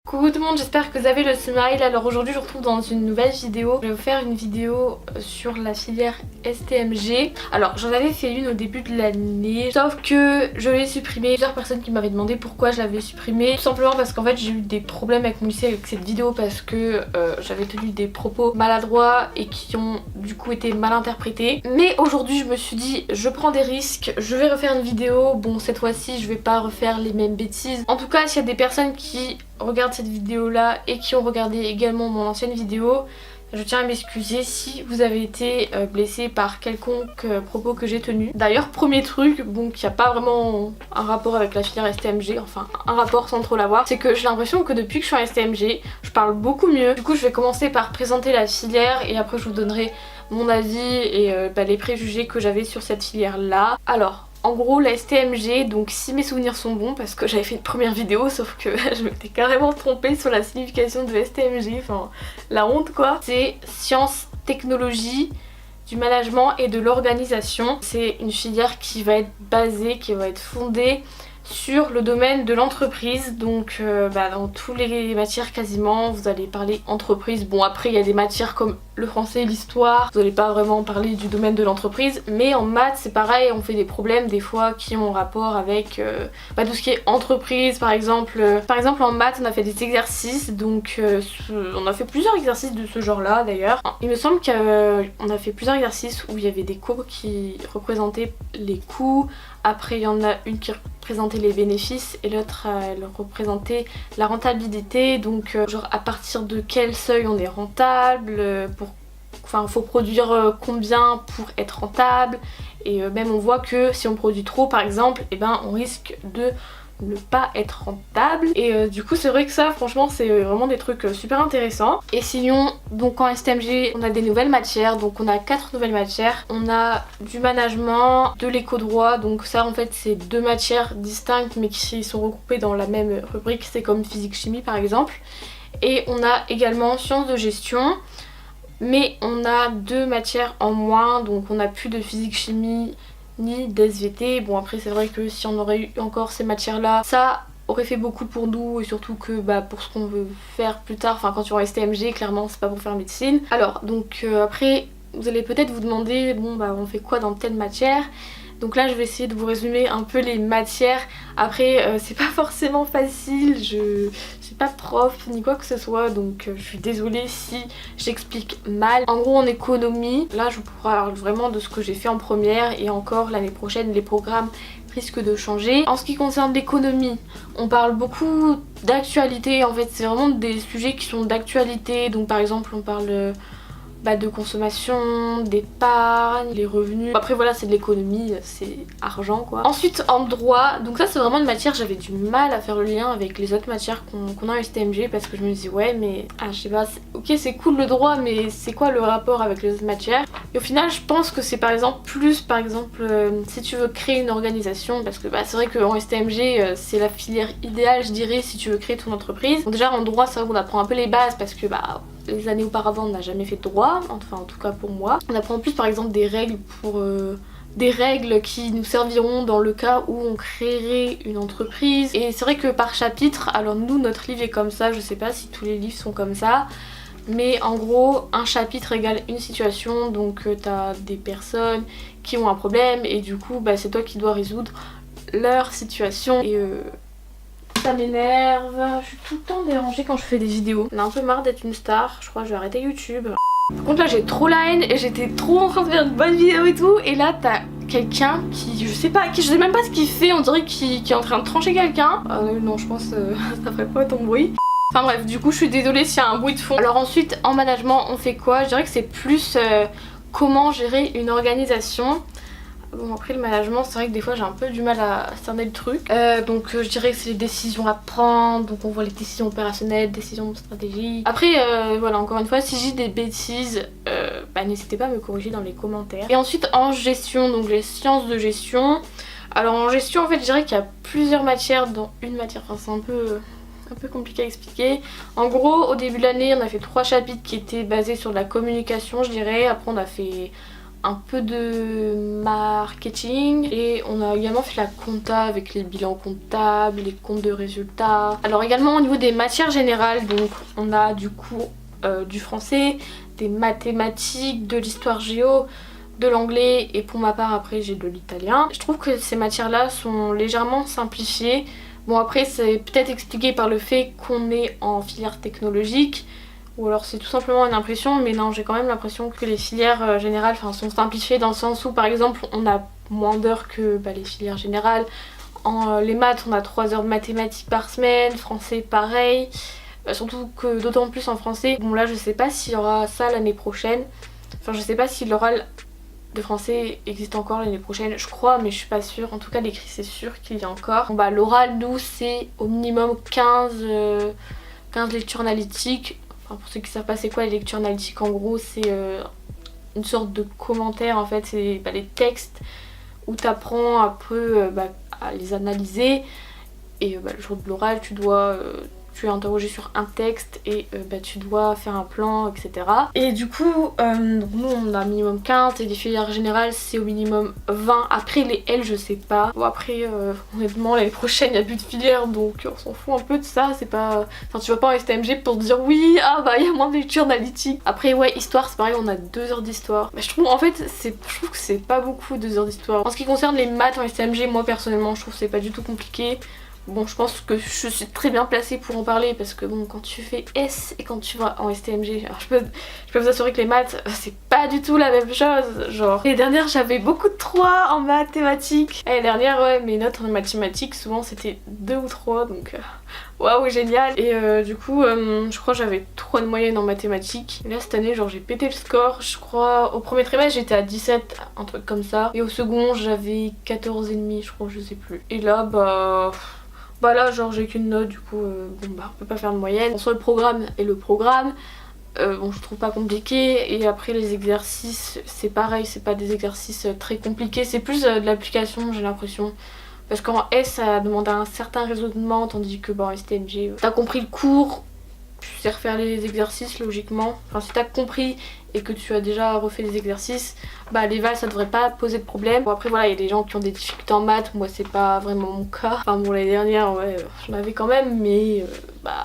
Coucou tout le monde, j'espère que vous avez le smile. Alors aujourd'hui je vous retrouve dans une nouvelle vidéo. Je vais vous faire une vidéo sur la filière STMG. Alors j'en avais fait une au début de l'année, sauf que je l'ai supprimée. Plusieurs personnes qui m'avaient demandé pourquoi je l'avais supprimée. Tout simplement parce qu'en fait j'ai eu des problèmes avec mon lycée avec cette vidéo parce que j'avais tenu des propos maladroits et qui ont du coup été mal interprétés. Mais aujourd'hui je me suis dit je prends des risques, je vais refaire une vidéo. Bon, cette fois-ci je vais pas refaire les mêmes bêtises. En tout cas s'il y a des personnes qui regardent cette vidéo là et qui ont regardé également mon ancienne vidéo, je tiens à m'excuser si vous avez été blessé par quelconque propos que j'ai tenu. D'ailleurs, premier truc, bon, qui a pas vraiment un rapport avec la filière STMG, enfin un rapport sans trop l'avoir, c'est que j'ai l'impression que depuis que je suis en STMG, je parle beaucoup mieux. Du coup je vais commencer par présenter la filière et après je vous donnerai mon avis et les préjugés que j'avais sur cette filière là. Alors en gros la STMG, donc si mes souvenirs sont bons, parce que j'avais fait une première vidéo sauf que je m'étais carrément trompée sur la signification de STMG, enfin la honte quoi. C'est sciences, technologie, du management et de l'organisation. C'est une filière qui va être basée, qui va être fondée sur le domaine de l'entreprise, donc dans toutes les matières quasiment vous allez parler entreprise. Bon, après il y a des matières comme le français et l'histoire, vous n'allez pas vraiment parler du domaine de l'entreprise, mais en maths c'est pareil, on fait des problèmes des fois qui ont rapport avec tout ce qui est entreprise. Par exemple en maths on a fait des exercices, donc on a fait plusieurs exercices de ce genre là d'ailleurs. Il me semble qu'on a fait plusieurs exercices où il y avait des courbes qui représentaient les coûts. Après il y en a une qui représentait les bénéfices et l'autre elle représentait la rentabilité, donc genre à partir de quel seuil on est rentable, faut produire combien pour être rentable, et même on voit que si on produit trop par exemple, on risque de ne pas être rentable, et du coup c'est vrai que ça franchement c'est vraiment des trucs super intéressants. Et sinon donc en STMG on a des nouvelles matières, donc on a 4 nouvelles matières. On a du management, de l'éco-droit, donc ça en fait c'est 2 matières distinctes mais qui sont regroupées dans la même rubrique, c'est comme physique-chimie par exemple. Et on a également sciences de gestion, mais on a 2 matières en moins, donc on n'a plus de physique-chimie ni d'SVT. Bon après c'est vrai que si on aurait eu encore ces matières là, ça aurait fait beaucoup pour nous, et surtout que pour ce qu'on veut faire plus tard, enfin quand tu auras STMG clairement c'est pas pour faire médecine. Alors donc après vous allez peut-être vous demander bon on fait quoi dans telle matière. Donc là je vais essayer de vous résumer un peu les matières. Après c'est pas forcément facile, je suis pas prof ni quoi que ce soit, donc je suis désolée si j'explique mal. En gros en économie, là je vous parle vraiment de ce que j'ai fait en première, et encore l'année prochaine les programmes risquent de changer. En ce qui concerne l'économie, on parle beaucoup d'actualité, en fait c'est vraiment des sujets qui sont d'actualité. Donc par exemple on parle de consommation, d'épargne, les revenus. Après voilà c'est de l'économie, c'est argent quoi. Ensuite en droit, donc ça c'est vraiment une matière, j'avais du mal à faire le lien avec les autres matières qu'on a en STMG, parce que je me dis ouais mais je sais pas, ok c'est cool le droit mais c'est quoi le rapport avec les autres matières. Et au final je pense que c'est par exemple si tu veux créer une organisation, parce que c'est vrai qu'en STMG c'est la filière idéale je dirais si tu veux créer ton entreprise. Donc déjà en droit c'est vrai qu'on apprend un peu les bases, parce que les années auparavant on n'a jamais fait de droit, enfin en tout cas pour moi. On apprend en plus par exemple des règles des règles qui nous serviront dans le cas où on créerait une entreprise. Et c'est vrai que par chapitre, alors nous notre livre est comme ça, je sais pas si tous les livres sont comme ça, mais en gros un chapitre égale une situation, donc t'as des personnes qui ont un problème et du coup c'est toi qui dois résoudre leur situation. Et ça m'énerve, je suis tout le temps dérangée quand je fais des vidéos. On a un peu marre d'être une star, je crois que je vais arrêter YouTube. Par contre là j'ai trop la haine et j'étais trop en train de faire une bonne vidéo et tout, et là t'as quelqu'un qui, je sais même pas ce qu'il fait, on dirait qu'il est en train de trancher quelqu'un. Non je pense ça ferait pas ton bruit. Enfin bref, du coup je suis désolée s'il y a un bruit de fond. Alors ensuite en management on fait quoi? Je dirais que c'est plus comment gérer une organisation. Bon après le management c'est vrai que des fois j'ai un peu du mal à cerner le truc, donc je dirais que c'est les décisions à prendre, donc on voit les décisions opérationnelles, décisions de stratégie. Après voilà, encore une fois si j'ai des bêtises n'hésitez pas à me corriger dans les commentaires. Et ensuite en gestion, donc les sciences de gestion. Alors en gestion en fait je dirais qu'il y a plusieurs matières dans une matière, enfin c'est un peu compliqué à expliquer. En gros au début de l'année on a fait 3 chapitres qui étaient basés sur la communication je dirais. Après on a fait un peu de marketing et on a également fait la compta avec les bilans comptables, les comptes de résultats. Alors également au niveau des matières générales, donc on a du coup du français, des mathématiques, de l'histoire géo, de l'anglais et pour ma part après j'ai de l'italien. Je trouve que ces matières là sont légèrement simplifiées. Bon après c'est peut-être expliqué par le fait qu'on est en filière technologique ou alors c'est tout simplement une impression, mais non j'ai quand même l'impression que les filières générales sont simplifiées dans le sens où par exemple on a moins d'heures que les filières générales. En les maths on a 3 heures de mathématiques par semaine, français pareil, surtout que d'autant plus en français. Bon là je sais pas s'il y aura ça l'année prochaine, enfin je sais pas si l'oral de français existe encore l'année prochaine, je crois mais je suis pas sûre, en tout cas l'écrit c'est sûr qu'il y a encore. Bon l'oral nous c'est au minimum 15 lectures analytiques. Enfin, pour ceux qui savent pas c'est quoi les lectures analytiques, en gros c'est une sorte de commentaire en fait, c'est les textes où t'apprends un peu à les analyser et le jour de l'oral tu es interrogé sur un texte et tu dois faire un plan, etc. Et du coup, nous on a minimum 15 et les filières générales c'est au minimum 20. Après les L je sais pas. Bon après honnêtement l'année prochaine il n'y a plus de filière donc on s'en fout un peu de ça. C'est pas... Enfin tu vas pas en STMG pour te dire oui, il y a moins de lecture analytique. Après ouais, histoire c'est pareil, on a 2 heures d'histoire. Je trouve en fait, je trouve que c'est pas beaucoup 2 heures d'histoire. En ce qui concerne les maths en STMG, moi personnellement je trouve que c'est pas du tout compliqué. Bon je pense que je suis très bien placée pour en parler parce que bon quand tu fais S et quand tu vas en STMG, alors je peux vous assurer que les maths c'est pas du tout la même chose. Genre les dernières j'avais beaucoup de 3 en mathématiques. Et les dernières ouais mes notes en mathématiques souvent c'était 2 ou 3 donc waouh génial. Et du coup je crois que j'avais 3 de moyenne en mathématiques. Et là cette année genre j'ai pété le score, je crois au premier trimestre j'étais à 17, un truc comme ça. Et au second j'avais 14,5 je crois, je sais plus. Et là là genre j'ai qu'une note du coup on peut pas faire de moyenne. Soit le programme et le programme, bon je trouve pas compliqué. Et après les exercices c'est pareil, c'est pas des exercices très compliqués, c'est plus de l'application j'ai l'impression. Parce qu'en S ça demande un certain raisonnement tandis que en STMG t'as compris le cours, tu sais refaire les exercices logiquement. Enfin si t'as compris et que tu as déjà refait les exercices, les vals ça devrait pas poser de problème. Bon après voilà il y a des gens qui ont des difficultés en maths, moi c'est pas vraiment mon cas. Enfin bon l'année dernière ouais j'en avais quand même mais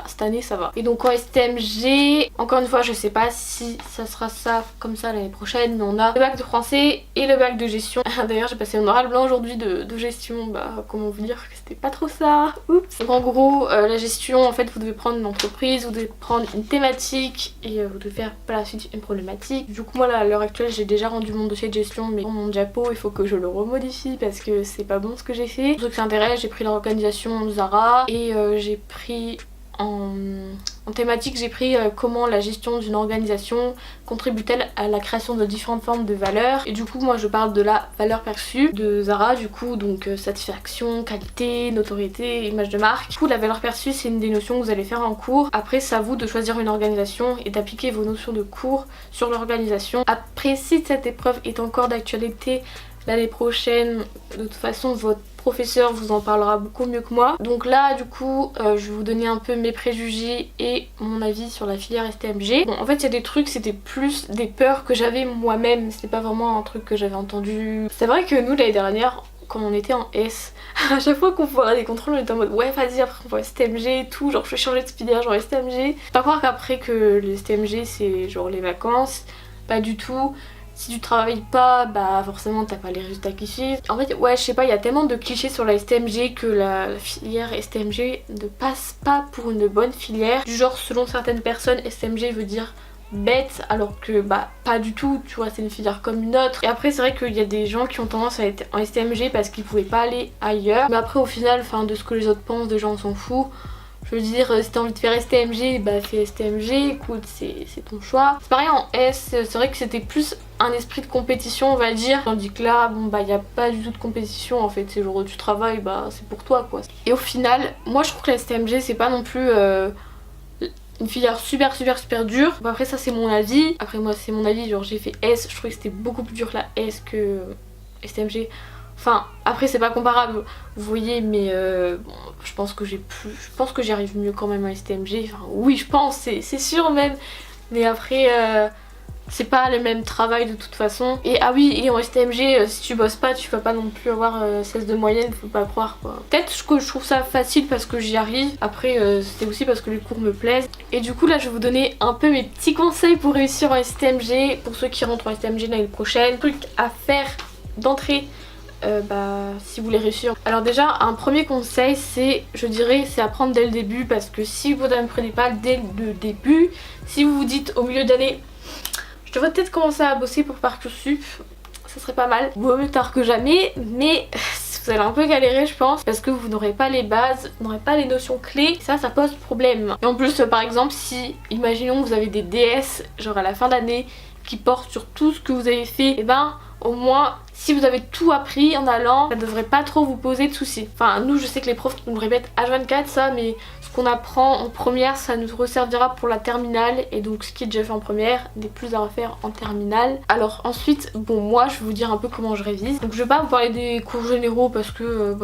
cette année ça va. Et donc en STMG, encore une fois je sais pas si ça sera ça comme ça l'année prochaine, mais on a le bac de français et le bac de gestion. D'ailleurs j'ai passé un oral blanc aujourd'hui de gestion, comment vous dire que c'était pas trop ça. Oups. Donc en gros la gestion en fait vous devez prendre une entreprise, vous devez prendre une thématique et vous devez faire par la suite une problématique. Du coup moi là, à l'heure actuelle j'ai déjà rendu mon dossier de gestion mais mon diapo il faut que je le remodifie parce que c'est pas bon ce que j'ai fait. Pour ceux qui s'intéressent j'ai pris l'organisation Zara et j'ai pris en thématique j'ai pris comment la gestion d'une organisation contribue-t-elle à la création de différentes formes de valeurs. Et du coup moi je parle de la valeur perçue de Zara du coup, donc satisfaction, qualité, notoriété, image de marque. Du coup la valeur perçue c'est une des notions que vous allez faire en cours. Après c'est à vous de choisir une organisation et d'appliquer vos notions de cours sur l'organisation. Après si cette épreuve est encore d'actualité l'année prochaine, de toute façon votre professeur vous en parlera beaucoup mieux que moi. Donc là du coup je vais vous donner un peu mes préjugés et mon avis sur la filière STMG. Bon en fait il y a des trucs, c'était plus des peurs que j'avais moi-même, c'était pas vraiment un truc que j'avais entendu. C'est vrai que nous l'année dernière quand on était en S, à chaque fois qu'on faisait des contrôles on était en mode ouais vas-y après on va STMG et tout, genre je vais changer de filière genre STMG. Pas croire qu'après que le STMG c'est genre les vacances, pas du tout. Si tu travailles pas, forcément t'as pas les résultats qui suivent. En fait ouais je sais pas, il y a tellement de clichés sur la STMG que la filière STMG ne passe pas pour une bonne filière. Du genre selon certaines personnes STMG veut dire bête alors que pas du tout, tu vois c'est une filière comme une autre. Et après c'est vrai qu'il y a des gens qui ont tendance à être en STMG parce qu'ils pouvaient pas aller ailleurs. Mais après au final de ce que les autres pensent déjà on s'en fout. Je veux dire, si t'as envie de faire STMG, fais STMG, écoute, c'est ton choix. C'est pareil en S, c'est vrai que c'était plus un esprit de compétition on va dire. Tandis que là, y a pas du tout de compétition en fait, c'est genre tu travailles, c'est pour toi quoi. Et au final, moi je trouve que la STMG c'est pas non plus une filière super dure. Après ça c'est mon avis, après moi c'est mon avis, genre j'ai fait S, je trouvais que c'était beaucoup plus dur la S que STMG. Enfin après c'est pas comparable vous voyez mais je pense que j'y arrive mieux quand même à STMG. Enfin oui je pense, c'est sûr même. Mais après c'est pas le même travail de toute façon. Et ah oui, et en STMG, si tu bosses pas, tu vas pas non plus avoir 16 de moyenne, faut pas croire quoi. Peut-être que je trouve ça facile parce que j'y arrive. Après, c'est aussi parce que les cours me plaisent. Et du coup, là, je vais vous donner un peu mes petits conseils pour réussir en STMG. Pour ceux qui rentrent en STMG l'année prochaine. Truc à faire d'entrée. Si vous voulez réussir. Alors déjà un premier conseil je dirais c'est apprendre dès le début, parce que si vous n'apprenez pas dès le début, si vous vous dites au milieu d'année je devrais peut-être commencer à bosser pour Parcoursup, ça serait pas mal, vaut mieux tard que jamais, mais vous allez un peu galérer je pense, parce que vous n'aurez pas les bases, vous n'aurez pas les notions clés, ça pose problème. Et en plus par exemple si, imaginons vous avez des DS genre à la fin d'année qui portent sur tout ce que vous avez fait, et au moins si vous avez tout appris en allant, ça devrait pas trop vous poser de soucis. Enfin nous je sais que les profs nous le répètent H24 ça, mais ce qu'on apprend en première ça nous resservira pour la terminale, et donc ce qui est déjà fait en première n'est plus à refaire en terminale. Alors ensuite bon moi je vais vous dire un peu comment je révise. Donc je vais pas vous parler des cours généraux parce que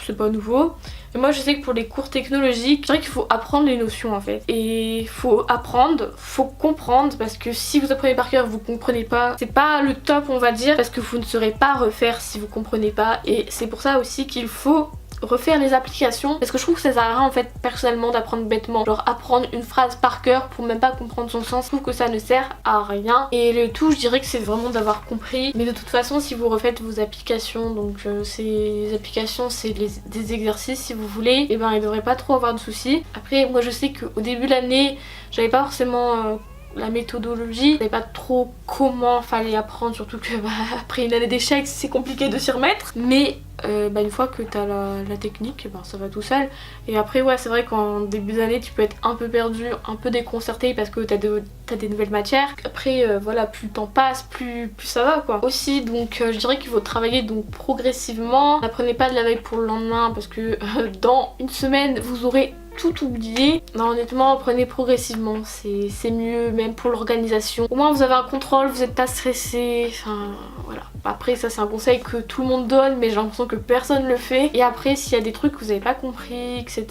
c'est pas nouveau. Mais moi je sais que pour les cours technologiques, je dirais qu'il faut apprendre les notions en fait. Et faut apprendre, faut comprendre, parce que si vous apprenez par cœur, vous comprenez pas, c'est pas le top on va dire, parce que vous ne saurez pas refaire si vous comprenez pas. Et c'est pour ça aussi qu'il faut refaire les applications, parce que je trouve que ça sert à rien en fait personnellement d'apprendre bêtement, genre apprendre une phrase par cœur pour même pas comprendre son sens. Je trouve que ça ne sert à rien, et le tout je dirais que c'est vraiment d'avoir compris. Mais de toute façon si vous refaites vos applications, donc ces applications c'est des exercices si vous voulez, et il devrait pas trop avoir de soucis. Après moi je sais qu'au début de l'année j'avais pas forcément la méthodologie, je savais pas trop comment fallait apprendre, surtout que après une année d'échecs c'est compliqué de s'y remettre, mais une fois que t'as la technique, ça va tout seul. Et après ouais c'est vrai qu'en début d'année tu peux être un peu perdu, un peu déconcerté parce que t'as des nouvelles matières. Après voilà, plus le temps passe, plus ça va quoi. Aussi donc je dirais qu'il faut travailler donc progressivement, n'apprenez pas de la veille pour le lendemain, parce que dans une semaine vous aurez tout oublié. Non honnêtement prenez progressivement, c'est mieux même pour l'organisation. Au moins vous avez un contrôle, vous n'êtes pas stressé, enfin voilà. Après ça c'est un conseil que tout le monde donne, mais j'ai l'impression que personne le fait. Et après s'il y a des trucs que vous n'avez pas compris etc,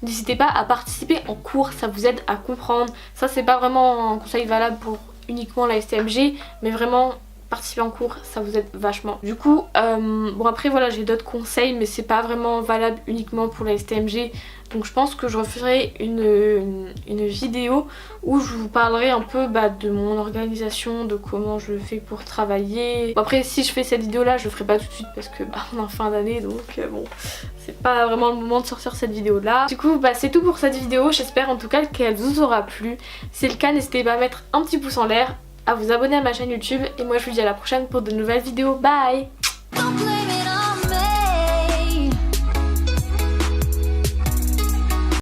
n'hésitez pas à participer en cours, ça vous aide à comprendre. Ça c'est pas vraiment un conseil valable pour uniquement la STMG, mais vraiment participer en cours ça vous aide vachement. Du coup bon après voilà j'ai d'autres conseils, mais c'est pas vraiment valable uniquement pour la STMG. Donc je pense que je referai une vidéo où je vous parlerai un peu de mon organisation, de comment je fais pour travailler. Bon, après si je fais cette vidéo là je le ferai pas tout de suite parce que on est en fin d'année, donc bon c'est pas vraiment le moment de sortir cette vidéo là. Du coup c'est tout pour cette vidéo, j'espère en tout cas qu'elle vous aura plu. Si c'est le cas n'hésitez pas à mettre un petit pouce en l'air, à vous abonner à ma chaîne YouTube, et moi je vous dis à la prochaine pour de nouvelles vidéos. Bye!